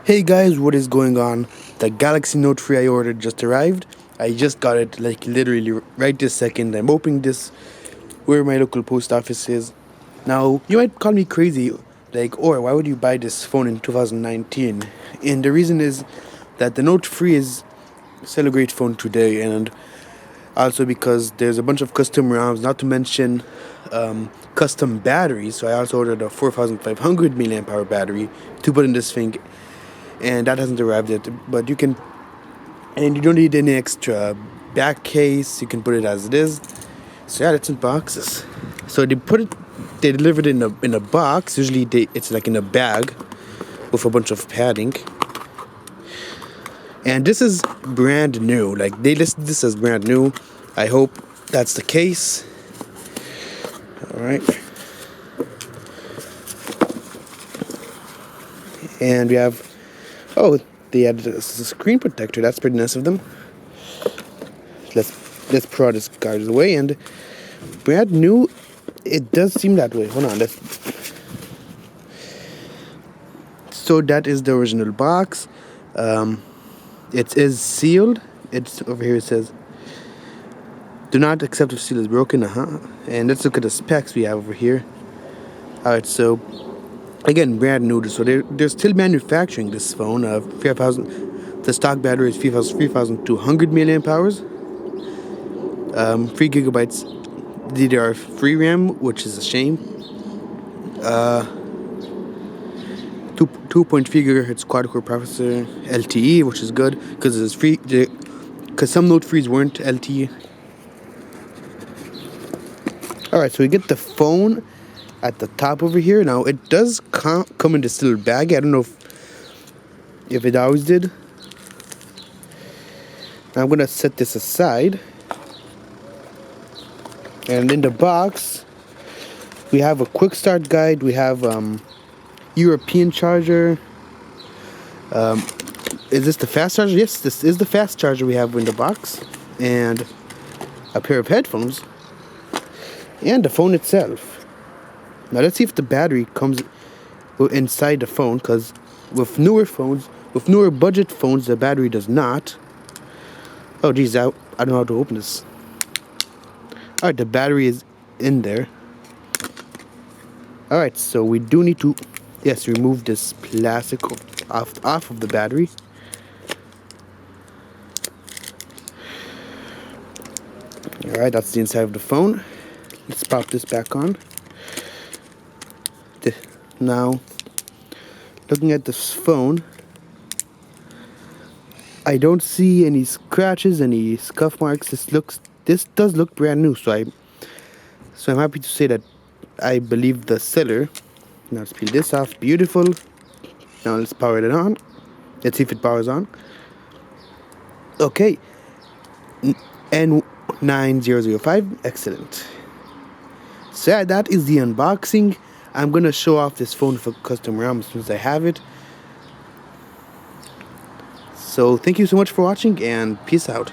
Hey guys, what is going on? The Galaxy Note 3 I ordered just arrived. I just got it like literally right this second. I'm opening this where my local post office is. Now, you might call me crazy, like, or why would you buy this phone in 2019? And the reason is that the Note 3 is still a great phone today, and also because there's a bunch of custom ROMs, not to mention custom batteries. So I also ordered a 4500 milliamp hour battery to put in this thing, and that hasn't arrived yet. But you don't need any extra back case. You can put it as it is. So yeah, let's unbox this. So they delivered it in a box. Usually it's like in a bag with a bunch of padding. And this is brand new. Like, they listed this as brand new. I hope that's the case. All right. And we have, they added a screen protector. That's pretty nice of them. Let's put this garbage away. And brand new, it does seem that way. Hold on. So that is the original box. It is sealed. It's over here. It says, "Do not accept if seal is broken." And let's look at the specs we have over here. All right. So again, brand new. So they're still manufacturing this phone. 3,000. The stock battery is 3,200 milliamp hours. 3 gigabytes DDR3 RAM, which is a shame. 2.3 gigahertz quad-core processor, LTE, which is good because it's free. Because some Note 3s weren't LTE. All right, so we get the phone at the top over here. Now it does come in this little bag. I don't know if it always did. Now I'm gonna set this aside. And in the box, we have a quick start guide. We have European charger. Is this the fast charger? Yes, this is the fast charger we have in the box. And a pair of headphones. And the phone itself. Now let's see if the battery comes inside the phone, because with newer budget phones, the battery does not. Oh geez, I don't know how to open this. Alright, the battery is in there. Alright, so we do need to, remove this plastic off of the battery. Alright, that's the inside of the phone. Let's pop this back on. Now, looking at this phone, I don't see any scratches, any scuff marks. This does look brand new, so I'm happy to say that I believe the seller. Now let's peel this off. Beautiful. Now let's power it on. Let's see if it powers on. Okay. N9005. Excellent. So yeah, that is the unboxing. I'm gonna show off this phone for custom RAM as soon as I have it. So thank you so much for watching, and peace out.